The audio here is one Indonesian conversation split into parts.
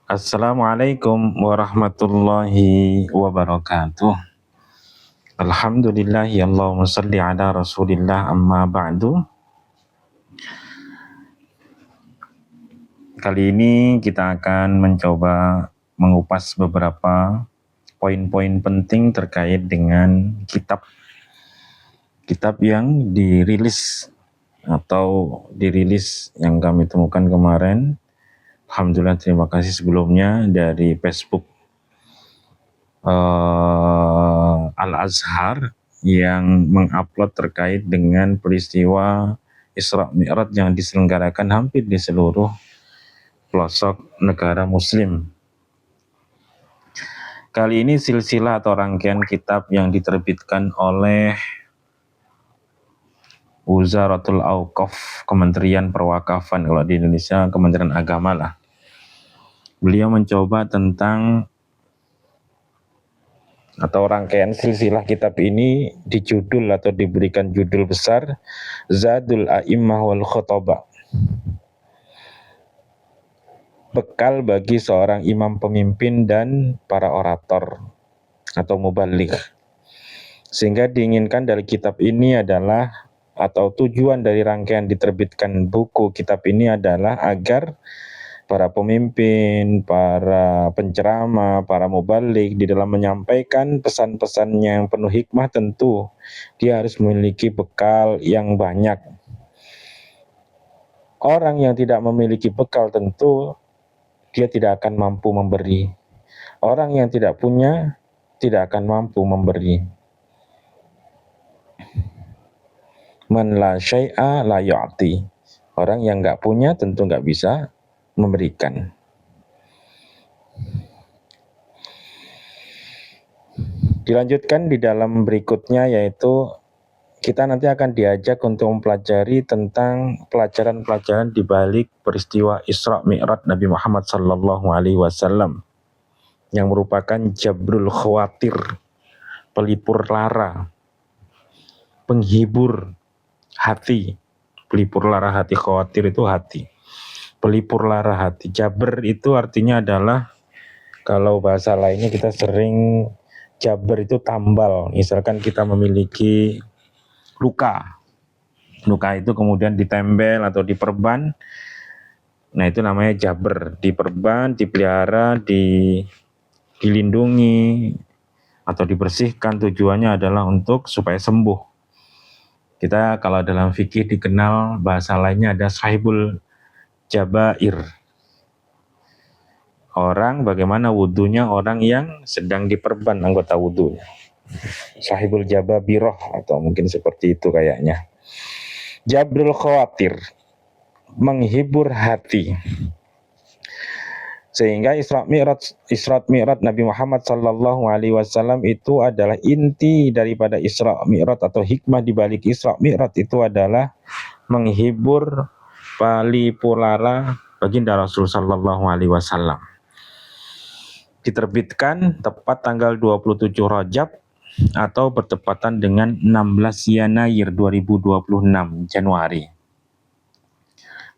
Assalamualaikum warahmatullahi wabarakatuh. Alhamdulillahi Allahumma salli ala rasulillah amma ba'du. Kali ini kita akan mencoba mengupas beberapa poin-poin penting terkait dengan kitab yang dirilis yang kami temukan kemarin. Alhamdulillah, terima kasih sebelumnya dari Facebook Al-Azhar yang mengupload terkait dengan peristiwa Isra Mi'raj yang diselenggarakan hampir di seluruh pelosok negara muslim. Kali ini silsilah atau rangkaian kitab yang diterbitkan oleh Wuzaratul Auqaf, Kementerian Perwakafan, kalau di Indonesia Kementerian Agama lah. Beliau mencoba tentang atau rangkaian silsilah kitab ini dijudul atau diberikan judul besar Zadul A'immah wal Khutaba, bekal bagi seorang imam pemimpin dan para orator atau mubaligh. Sehingga diinginkan dari kitab ini adalah, atau tujuan dari rangkaian diterbitkan buku kitab ini adalah agar para pemimpin, para penceramah, para mubaligh di dalam menyampaikan pesan-pesan yang penuh hikmah, tentu dia harus memiliki bekal yang banyak. Orang yang tidak memiliki bekal tentu dia tidak akan mampu memberi. Orang yang tidak punya tidak akan mampu memberi. Man la syai'a la yu'ti. Orang yang nggak punya tentu nggak bisa memberikan. Dilanjutkan di dalam berikutnya, yaitu kita nanti akan diajak untuk mempelajari tentang pelajaran-pelajaran di balik peristiwa Isra Mi'raj Nabi Muhammad sallallahu alaihi wasallam yang merupakan jabrul khawatir, pelipur lara, penghibur hati. Pelipur lara hati, khawatir itu hati. Pelipur lara hati. Jabr itu artinya adalah, kalau bahasa lainnya kita sering jabr itu tambal. Misalkan kita memiliki luka itu kemudian ditempel atau diperban, nah itu namanya jabr. Diperban, dipelihara, dilindungi atau dibersihkan, tujuannya adalah untuk supaya sembuh. Kita kalau dalam fikih dikenal bahasa lainnya ada sahibul jabair. Orang bagaimana wudunya orang yang sedang diperban anggota wudunya. Sahibul jababiroh atau mungkin seperti itu kayaknya. Jabrul khawatir, menghibur hati. Sehingga Isra Mi'raj Nabi Muhammad sallallahu alaihi wasallam itu adalah inti daripada Isra Mi'raj, atau hikmah di balik Isra Mi'raj itu adalah menghibur pelipur lara baginda Rasul sallallahu alaihi wasallam. Diterbitkan tepat tanggal 27 Rajab atau bertepatan dengan 16 Yanair 2026 Januari.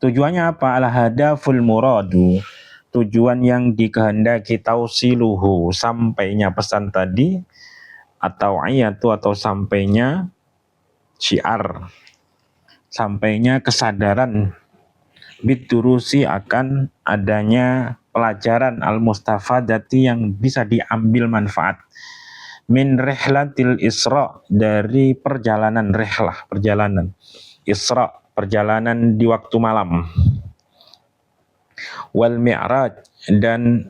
Tujuannya apa? Al-hadaful muradu, tujuan yang dikehendaki, tausiluhu, sampainya pesan tadi, atau ayatu, atau sampainya syiar, sampainya kesadaran, biturusi, akan adanya pelajaran al-mustafadati yang bisa diambil manfaat, min rihlatil Isra, dari perjalanan rihlah, perjalanan Isra, perjalanan di waktu malam, wal mi'raj, dan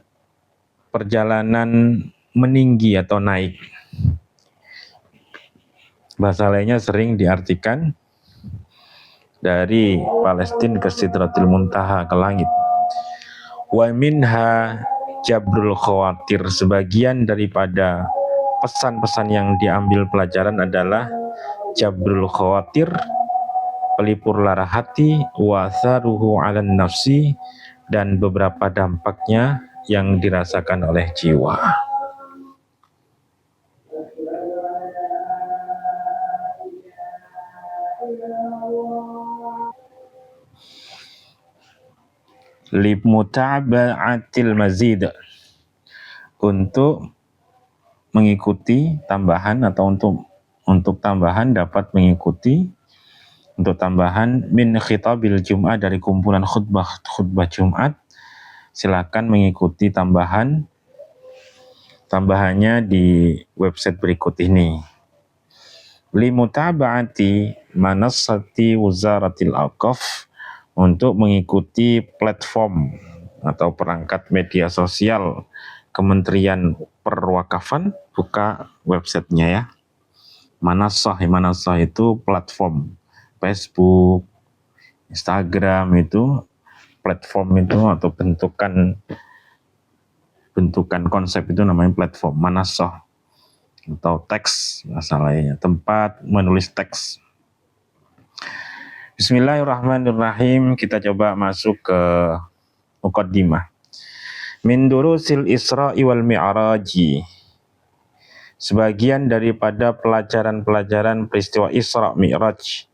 perjalanan meninggi atau naik. Bahasa lainnya sering diartikan dari Palestina ke Sidratul Muntaha, ke langit. Wa minha jabrul khawatir, sebagian daripada pesan-pesan yang diambil pelajaran adalah jabrul khawatir, pelipur lara hati, wa tharuhu 'alan nafsi, dan beberapa dampaknya yang dirasakan oleh jiwa. Limutaba'atil mazid, untuk mengikuti tambahan atau untuk tambahan dapat mengikuti untuk tambahan min khitabil Jum'ah, dari kumpulan khutbah Jumat. Silakan mengikuti tambahannya di website berikut ini. Limutaba'ati manassati Wuzaratil Awqaf, untuk mengikuti platform atau perangkat media sosial Kementerian Perwakafan. Buka websitenya ya. Manassah itu platform, Facebook, Instagram, itu platform itu atau bentukan konsep itu namanya platform, manassah, atau teks masalahnya, tempat menulis teks. Bismillahirrahmanirrahim. Kita coba masuk ke muqaddimah. Min durusil Isra'i wal Mi'raji, sebagian daripada pelajaran-pelajaran peristiwa Isra Mi'raj,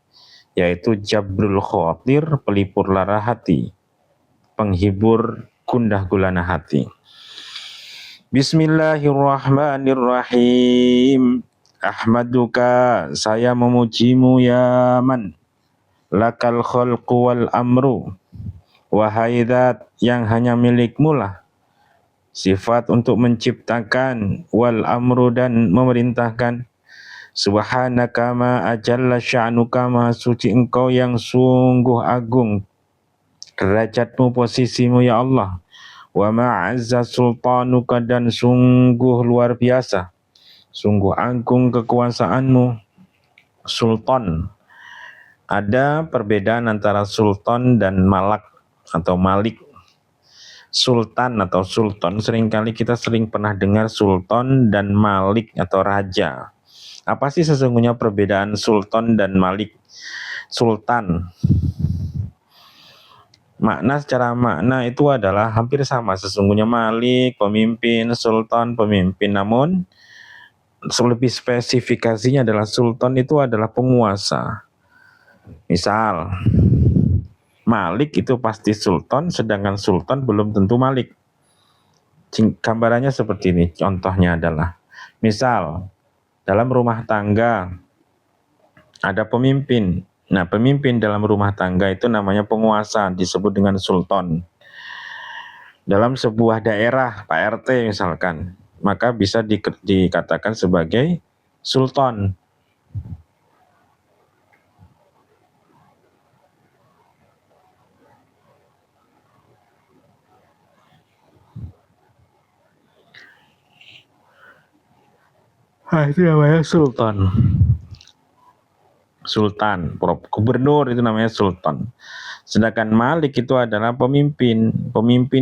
yaitu jabrul khawatir, pelipur lara hati, penghibur gundah gulana hati. Bismillahirrahmanirrahim. Ahmaduka, saya memujimu ya man, lakal khalqu wal amru, wahai zat yang hanya milikmu lah sifat untuk menciptakan, wal amru dan memerintahkan. Subhanaka ma ajalla sya'nuka, maha suci engkau yang sungguh agung derajatmu, posisimu ya Allah. Wa ma'azza sultanuka, dan sungguh luar biasa, sungguh agung kekuasaanmu. Sultan, ada perbedaan antara sultan dan malak atau malik. Sultan atau sultan, seringkali kita pernah dengar sultan dan malik atau raja. Apa sih sesungguhnya perbedaan sultan dan malik? Sultan, secara makna itu adalah hampir sama sesungguhnya. Malik pemimpin, sultan pemimpin, namun lebih spesifikasinya adalah sultan itu adalah penguasa. Misal malik itu pasti sultan, sedangkan sultan belum tentu malik. Gambarannya seperti ini, contohnya adalah misal dalam rumah tangga ada pemimpin. Nah, pemimpin dalam rumah tangga itu namanya penguasa, disebut dengan sultan. Dalam sebuah daerah, Pak RT misalkan, maka bisa dikatakan sebagai sultan. Itu namanya sultan. Sultan, gubernur itu namanya sultan. Sedangkan malik itu adalah pemimpin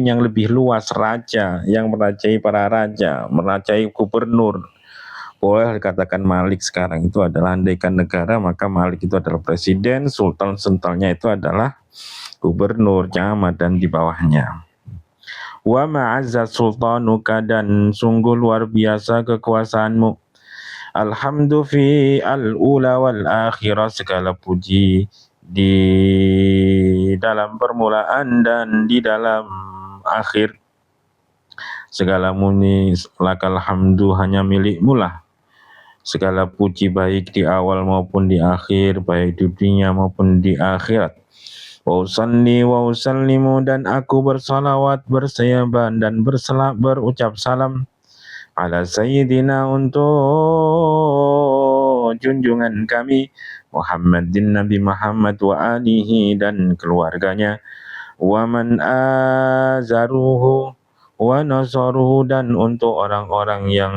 yang lebih luas, raja, yang merajai para raja, merajai gubernur. Boleh dikatakan malik sekarang itu adalah, andaikan negara, maka malik itu adalah presiden, sultan-sultannya itu adalah gubernur, camat, dan di bawahnya. Wa ma'azza sultanuka, dan sungguh luar biasa kekuasaanmu. Alhamdu fi al-ula wal akhirah, segala puji di dalam permulaan dan di dalam akhir. Segala muni lakal hamdu, hanya milikmu lah segala puji, baik di awal maupun di akhir, baik di dunia maupun di akhirat. Wa usalli wa usallimu, dan aku bersalawat, bersayaban, dan berucap salam ala sayyidina, untuk junjungan kami Muhammadin, Nabi Muhammad, wa alihi, dan keluarganya, wa man azaruhu wa nasaruhu, dan untuk orang-orang yang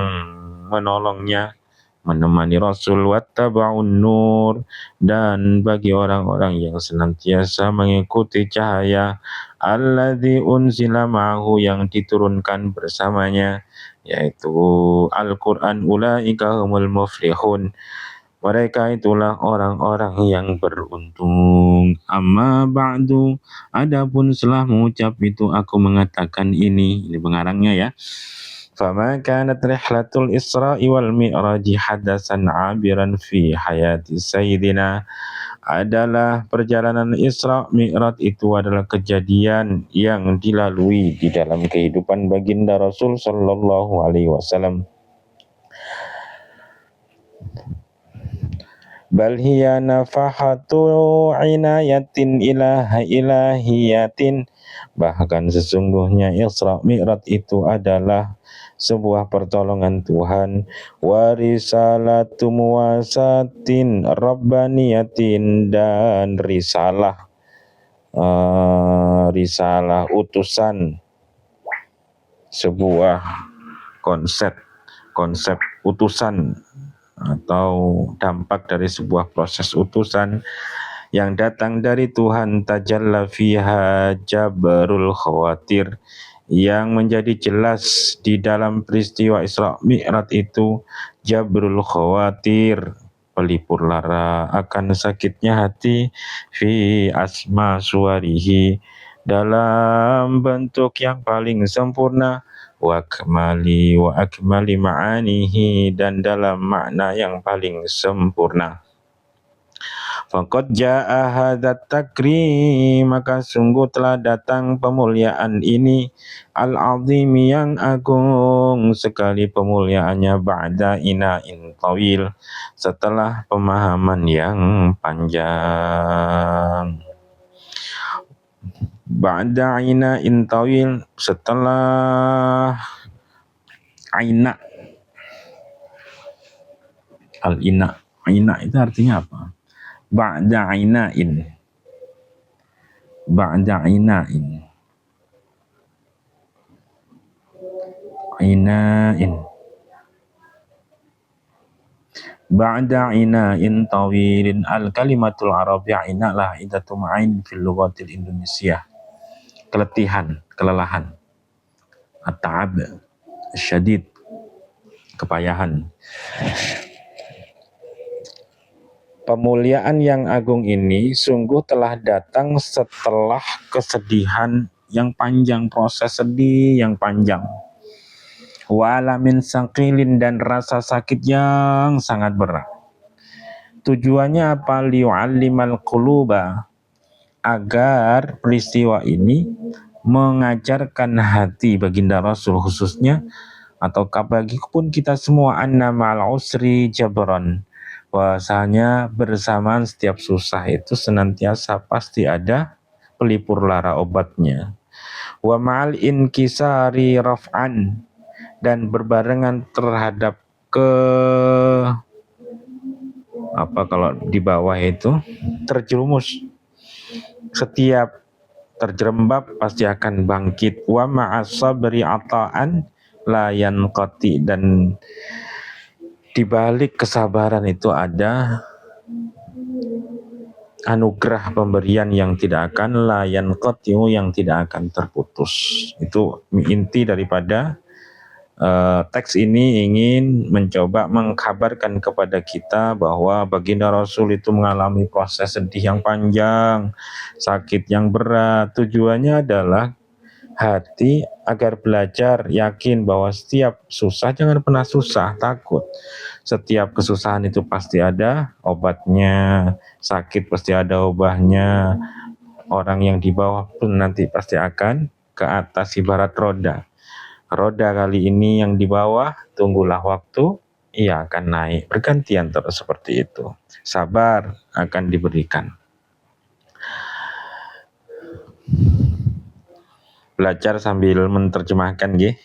menolongnya, menemani Rasul, wattaba'un nur, dan bagi orang-orang yang senantiasa mengikuti cahaya alladzi unzila ma'ahu, yang diturunkan bersamanya, yaitu Al-Quran. Ulaika humul muflihun, mereka itulah orang-orang yang beruntung. Amma ba'du, adapun setelah mengucap itu aku mengatakan ini pengarangnya ya. Fama kanat rihlatul Isra'i wal Mi'raji hadasan 'abiran fi hayati sayyidina adalah perjalanan Isra Mi'raj itu adalah kejadian yang dilalui di dalam kehidupan baginda Rasul sallallahu alaihi wasallam. Bal hiya nafahatu inayatin ilahiyatin, bahkan sesungguhnya Isra Mi'raj itu adalah sebuah pertolongan Tuhan, warisalatu muwasatin rabbaniyatin, dan risalah utusan, sebuah konsep utusan atau dampak dari sebuah proses utusan yang datang dari Tuhan, tajalla fiha jabarul khawatir, yang menjadi jelas di dalam peristiwa Isra Mi'raj itu jabrul khawatir, pelipur lara akan sakitnya hati, fi asma suwarihi, dalam bentuk yang paling sempurna, wa akmali ma'anihi, dan dalam makna yang paling sempurna. Faqad jaa hadzat takrim, maka sungguh telah datang pemuliaan ini, al-azim, yang agung sekali pemuliaannya, ba'da ina'in tawil, setelah pemahaman yang panjang. Ba'da ina'in tawil, setelah aina. Al-ina, aina itu artinya apa? Ba'da ina'in, ba'da ina'in, ina'in, ba'da ina'in tawilin. Al-kalimatul arabiyyah ina lah idatu ma'in fil lughatil Indonesia, keletihan, kelelahan, at-ta'ab, syadid, kepayahan. Pemuliaan yang agung ini sungguh telah datang setelah kesedihan yang panjang, proses sedih yang panjang. Wa'alamin saqilin, dan rasa sakit yang sangat berat. Tujuannya apa? Li'u'allimal quluba, agar peristiwa ini mengajarkan hati baginda Rasul khususnya, atau bagipun kita semua, anna ma'al usri jabran, bahwasanya bersamaan setiap susah itu senantiasa pasti ada pelipur lara obatnya. Wa ma'al inkisari raf'an, dan berbarengan terhadap kalau di bawah itu terjerumus, setiap terjerembab pasti akan bangkit. Wa ma'as sabri ata'an la yanqati, dan di balik kesabaran itu ada anugerah pemberian yang tidak akan layan qati'u, yang tidak akan terputus. Itu inti daripada teks ini ingin mencoba mengkabarkan kepada kita bahwa baginda Rasul itu mengalami proses sedih yang panjang, sakit yang berat. Tujuannya adalah hati agar belajar yakin bahwa setiap susah jangan pernah susah, takut. Setiap kesusahan itu pasti ada obatnya, sakit pasti ada obatnya. Orang yang di bawah pun nanti pasti akan ke atas, ibarat roda. Roda kali ini yang di bawah, tunggulah waktu, ia akan naik, bergantian terus seperti itu. Sabar akan diberikan. Belajar sambil menerjemahkan, nggih.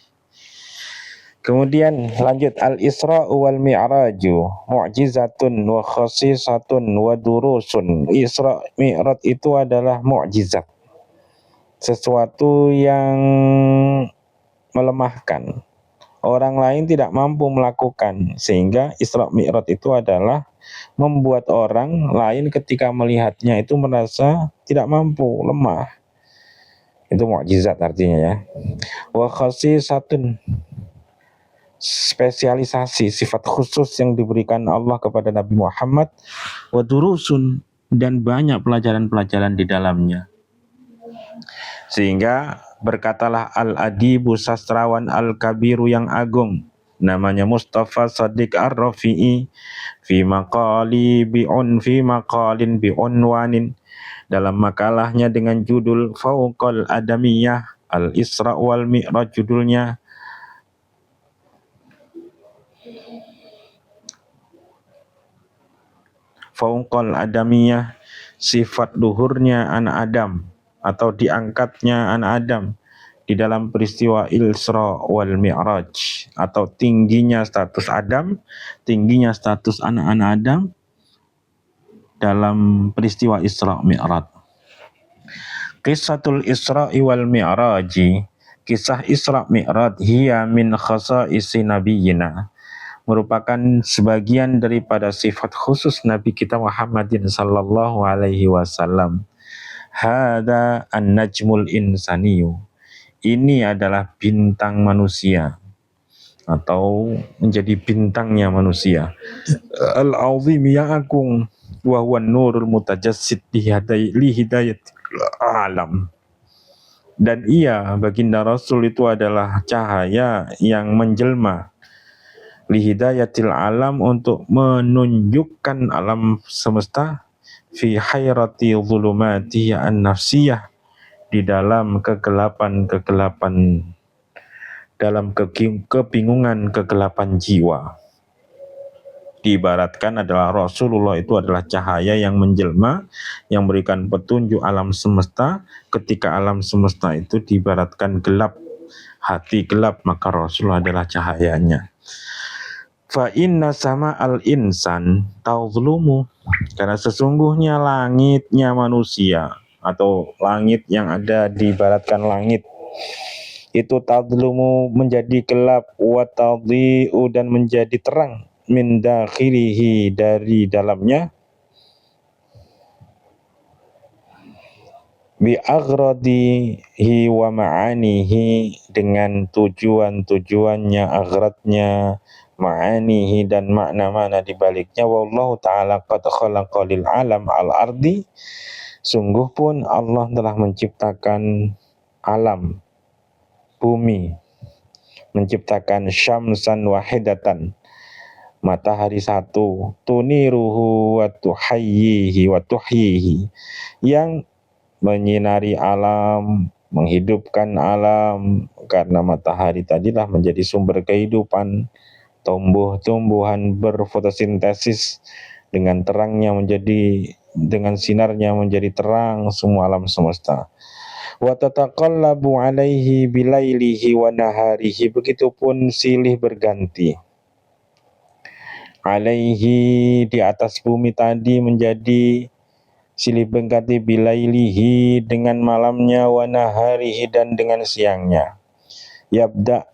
Kemudian lanjut, al-Isra wal Mi'raju mu'jizatun wa khasisatun wa durusun. Isra Mi'raj itu adalah mu'jizat, sesuatu yang melemahkan, orang lain tidak mampu melakukan, sehingga Isra Mi'raj itu adalah membuat orang lain ketika melihatnya itu merasa tidak mampu, lemah. Itu mukjizat artinya ya. Wa khasisatun, spesialisasi, sifat khusus yang diberikan Allah kepada Nabi Muhammad. Wa durusun, dan banyak pelajaran-pelajaran di dalamnya. Sehingga berkatalah al-adibu, sastrawan al-kabiru yang agung, namanya Mustafa Shadiq Ar-Rafi'i fi maqalin bi'unwanin, dalam makalahnya dengan judul Fauqal Adamiyah Al-Isra wal Mi'raj, judulnya Fauqal Adamiyah, sifat luhurnya anak Adam atau diangkatnya anak Adam di dalam peristiwa Isra wal Mi'raj, atau tingginya status Adam, tingginya status anak-anak Adam dalam peristiwa Isra Mi'raj. Qissatul Isra wal Mi'raj, kisah Isra Mi'raj, hiya min khasa'isi nabiyina, merupakan sebagian daripada sifat khusus Nabi kita Muhammadin sallallahu alaihi wasallam. Hada an-najmul insaniyu, ini adalah bintang manusia atau menjadi bintangnya manusia. Al-azim, yang agung, wa huwa nurul mutajassid li hidayat alam. Dan ia, baginda Rasul itu adalah cahaya yang menjelma li hidayatil alam, untuk menunjukkan alam semesta, fi hayrati zulumati an-nafsiyah, di dalam kegelapan, dalam kebingungan, kegelapan jiwa. Diibaratkan adalah Rasulullah itu adalah cahaya yang menjelma, yang memberikan petunjuk alam semesta. Ketika alam semesta itu diibaratkan gelap, hati gelap, maka Rasulullah adalah cahayanya. Fa inna sama al-insan tazlumu, karena sesungguhnya langitnya manusia, atau langit yang ada diibaratkan langit itu tadlumu, menjadi gelap, wa tadhi'u, dan menjadi terang, min dakhilihi, dari dalamnya, bi aghradihi wa ma'anihi, dengan tujuan-tujuannya, aghradnya, ma'anihi, dan makna-makna dibaliknya. Wallahu ta'ala qad khalaqa lil alam al-ardi, sungguh pun Allah telah menciptakan alam bumi, menciptakan syamsan wahidatan, matahari satu, tuniruhu wa tuhyihi, yang menyinari alam, menghidupkan alam, karena matahari tadilah menjadi sumber kehidupan. Tumbuh-tumbuhan berfotosintesis, dengan terangnya dengan sinarnya menjadi terang semua alam semesta. Wa tataqallabu alaihi bilailihi wa naharihi, begitupun silih berganti. Alaihi, di atas bumi tadi, menjadi silih berganti bilailihi, dengan malamnya, wa naharihi, dan dengan siangnya. Yabda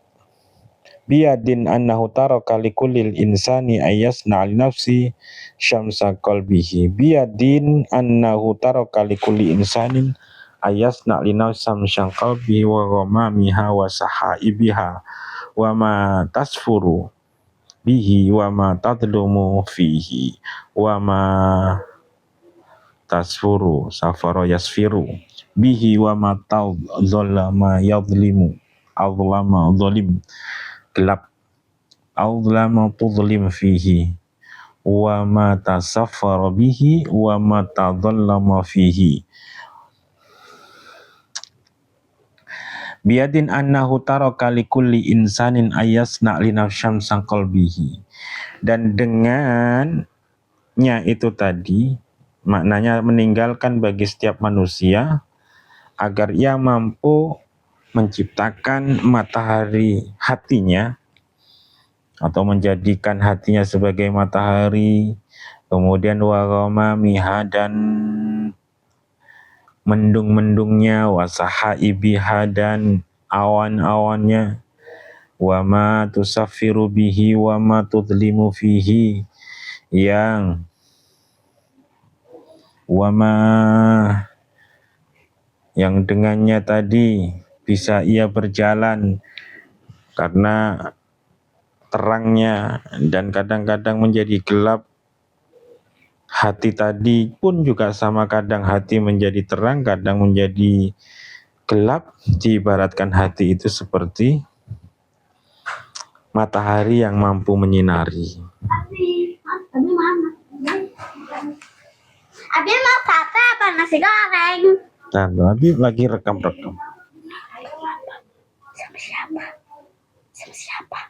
biyadin annahu taraka likulil insani ayyasna li nafsi syamsa qalbihi. Biyadin annahu taraka likulli insanin ayyasna li nafsi syamsa qalbihi wa ghamamiha wa sahaibiha wa ma tasfuru bihi wa ma tadlumu fihi wa ma tasfuru safara yasfiru bihi wa ma tadzallama yadlimu azlama zalim, gelap, azlama tuzlim fihi wa ma tasaffara bihi wa ma tadzallama fihi. Biadin annahu taraka likulli insanin ayyasna li nafsyamsan qalbihi, dan dengannya itu tadi, maknanya meninggalkan bagi setiap manusia agar ia mampu menciptakan matahari hatinya, atau menjadikan hatinya sebagai matahari, kemudian wa ghamamiha, dan mendung-mendungnya, wa sahaibiha, dan awan-awannya, wa ma tusaffiru bihi wa ma tudlimu fihi, yang yang dengannya tadi bisa ia berjalan karena terangnya, dan kadang-kadang menjadi gelap. Hati tadi pun juga sama, kadang hati menjadi terang, kadang menjadi gelap. Diibaratkan hati itu seperti matahari yang mampu menyinari. Abi mana? Abi mau sate apa nasi goreng? Dan Abi lagi rekam-rekam. Sama siapa? Sama siapa?